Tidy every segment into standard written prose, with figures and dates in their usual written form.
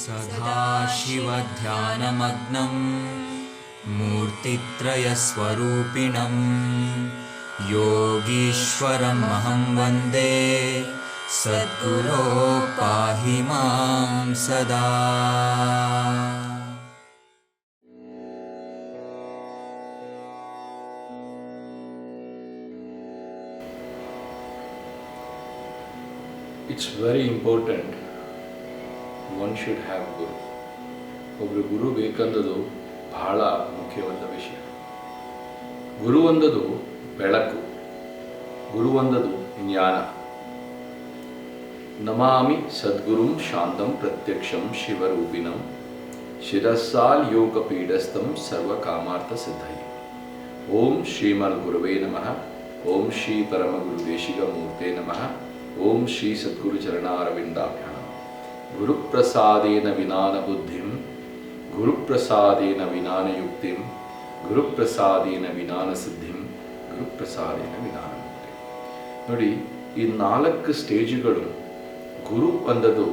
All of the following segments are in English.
सदाशिवध्यानमग्नं मूर्तित्रयस्वरूपिणं योगीश्वरमहं वन्दे सद्गुरो पाहि मां सदा। It's very important one should have guru. ಒಬ್ಬರು ಗುರು ಬೇಕಂದದು ಬಹಳ ಮುಖ್ಯವಾದ ವಿಷಯ. ಗುರು ಅಂದದು ಬೆಳಕು, ಗುರು ಅಂದದು ಜ್ಞಾನ. ನಮಾಮಿ ಸದ್ಗುರುಂ ಶಾಂತಂ ಪ್ರತ್ಯಕ್ಷಂ ಶಿವರೂಪಿಣಂ ಶಿರಸ್ಸಾಲ್ ಯೋಗ ಪೀಡಸ್ಥಂ ಸರ್ವಕಾಮಾರ್ಥ ಸಿದ್ಧೈ. ಓಂ ಶ್ರೀಮದ್ ಗುರುವೇ ನಮಃ. ಓಂ ಶ್ರೀ ಪರಮಗುರು ದೇಶಿಕ ಮೂರ್ತೆ ನಮಃ. ಓಂ ಶ್ರೀ ಸದ್ಗುರು ಚರಣಾರವಿಂದಾಭ್ಯಾಂ. ಗುರುಪ್ರಸಾದೇನ ವಿನಾನ ಬುದ್ಧಿಂ, ಗುರುಪ್ರಸಾದೇನ ವಿನಾನ ಯುಕ್ತಿಂ, ಗುರುಪ್ರಸಾದೇನ ವಿನಾನ ಸಿದ್ಧಿಂ, ಗುರುಪ್ರಸಾದೇನ ವಿನಾನ ಮುಕ್ತಿ. ನೋಡಿ, ಈ 4 ಸ್ಟೇಜ್ಗಳು ಗುರು ಅಂದದು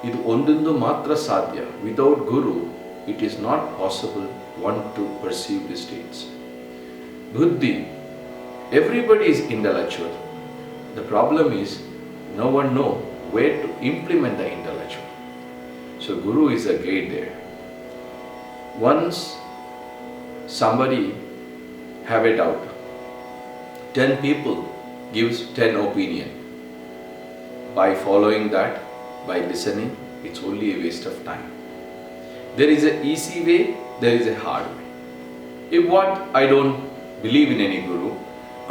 ಇದು ಒಂದೊಂದು ಮಾತ್ರ ಸಾಧ್ಯ. Without guru it is not possible one to perceive the states. Buddhi, everybody is intellectual. The problem is no one know where to implement the intellectual. So Guru is a gate there. Once somebody have a doubt, 10 people gives 10 opinion. By following that, by listening, it's only a waste of time. There is an easy way, there is a hard way. If what I don't believe in any Guru,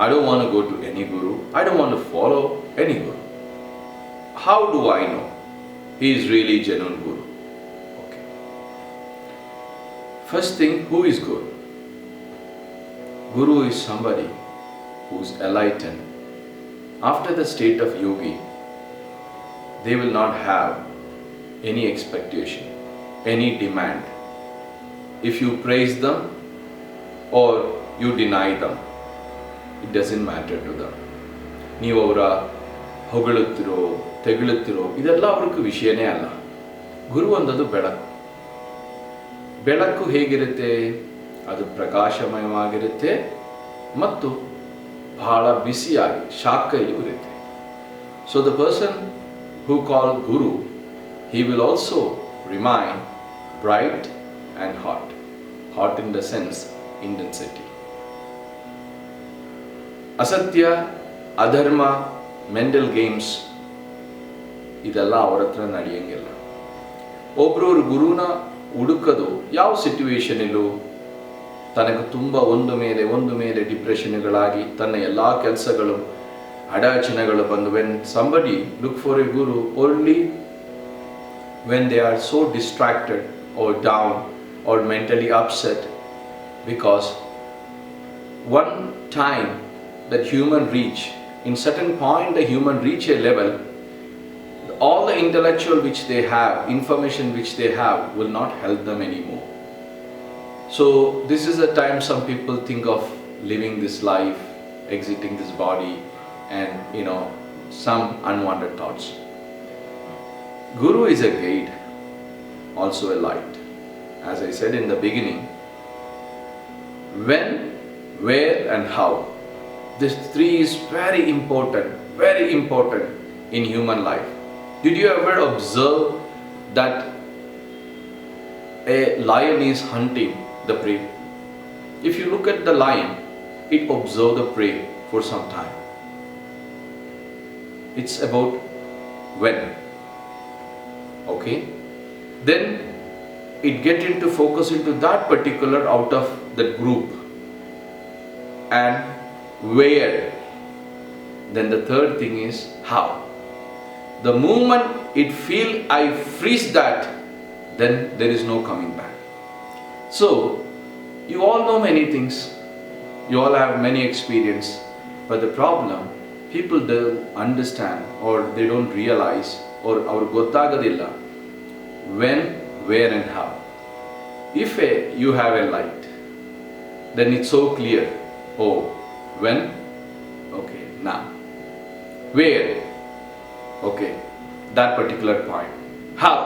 I don't want to go to any Guru, I don't want to follow any Guru. How do I know he is really genuine Guru? Okay. First thing, who is Guru? Guru is somebody who is enlightened. After the state of yogi, they will not have any expectation, any demand. If you praise them or you deny them, it doesn't matter to them. ನೀವು ಅವರ ಹೊಗಳುತ್ತಿರೋ ತೆಗಳುತ್ತಿರೋ ಇದೆಲ್ಲ ಅವ್ರಿಗೆ ವಿಷಯನೇ ಅಲ್ಲ. ಗುರು ಅಂದದು ಬೆಳಕು. ಬೆಳಕು ಹೇಗಿರುತ್ತೆ? ಅದು ಪ್ರಕಾಶಮಯವಾಗಿರುತ್ತೆ ಮತ್ತು ಬಹಳ ಬಿಸಿಯಾಗಿ ಶಾಖೆಯೂ ಇರುತ್ತೆ. So the person who call Guru, he will also remain bright and hot. Hot in the sense intensity. ಅಸತ್ಯ, ಅಧರ್ಮ, ಮೆಂಟಲ್ ಗೇಮ್ಸ್ ಇದೆಲ್ಲ ಅವ್ರ ಹತ್ರ ನಡೆಯಂಗಿಲ್ಲ. ಒಬ್ಬರವ್ರ ಗುರುನ ಹುಡುಕೋದು ಯಾವ ಸಿಚುವೇಶನಲ್ಲೂ ತನಗೆ ತುಂಬ ಒಂದು ಮೇಲೆ ಡಿಪ್ರೆಷನ್ಗಳಾಗಿ ತನ್ನ ಎಲ್ಲ ಕೆಲಸಗಳು ಅಡಚಣೆಗಳು ಬಂದು when somebody look for A Guru only when they are so distracted or down or mentally upset, because one time that human reach, in certain point the human reach a level, all the intellectual which they have, information which they have will not help them anymore. So this is the time some people think of living this life, exiting this body, and some unwanted thoughts. Guru is a gate, also a light. As I said in the beginning, when, where and how, this 3 is very important in human life. Did you ever observe that a lion is hunting the prey? If you look at the lion, it observes the prey for some time. It's about when. Okay? Then it get into focus into that particular out of that group. And where? Then the third thing is how. The moment it feel I freeze that, then there is no coming back. So you all know many things, you all have many experience, but the problem, people don't understand or they don't realize or ಅವ್ರಿಗೆ ಗೊತ್ತಾಗೋದಿಲ್ಲ when, where and how. If you have a light, then it's so clear. Oh, when? Okay, now. Where? Okay, that particular point. How?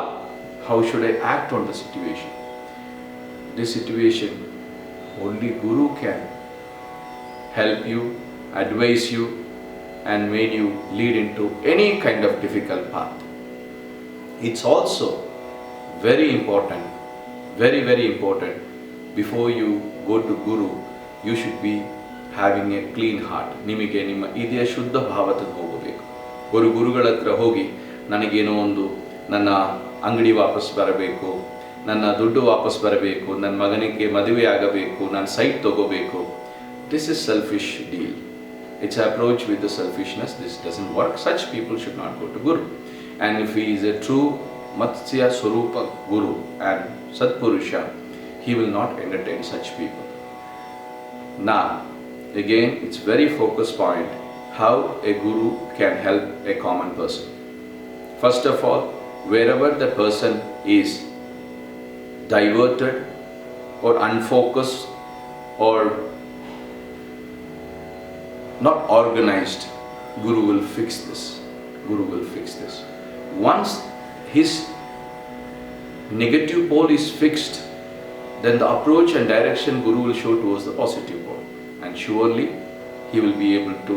how should I act on the situation. This situation, only Guru can help you, advise you, and make you lead into any kind of difficult path. It's also very important, very, very important, before you go to Guru, you should be having a clean heart. ನಿಮಗೆ ನಿಮ್ಮ ಇದೆಯ ಶುದ್ಧ ಭಾವದಿಂದ ಹೋಗಬೇಕು. ಗುರುಗಳ ಹತ್ರ ಹೋಗಿ ನನಗೇನೋ ಒಂದು ನನ್ನ ಅಂಗಡಿ ವಾಪಸ್ ಬರಬೇಕು, ನನ್ನ ದುಡ್ಡು ವಾಪಸ್ ಬರಬೇಕು, ನನ್ನ ಮಗನಿಗೆ ಮದುವೆ ಆಗಬೇಕು, ನಾನು ಸೈಟ್ ತಗೋಬೇಕು. This is selfish deal. It's an approach with the selfishness. This doesn't work. Such people should not go to Guru. And if he is a true Matsya Swarupa Guru and Satpurusha, he will not entertain such people. Now, again, it's very focus point how a Guru can help a common person. First of all, wherever the person is diverted or unfocused or not organized, Guru will fix this. Guru will fix this. Once his negative pole is fixed, then the approach and direction Guru will show towards the positive pole. And surely he will be able to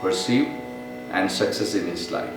perceive and success in his life.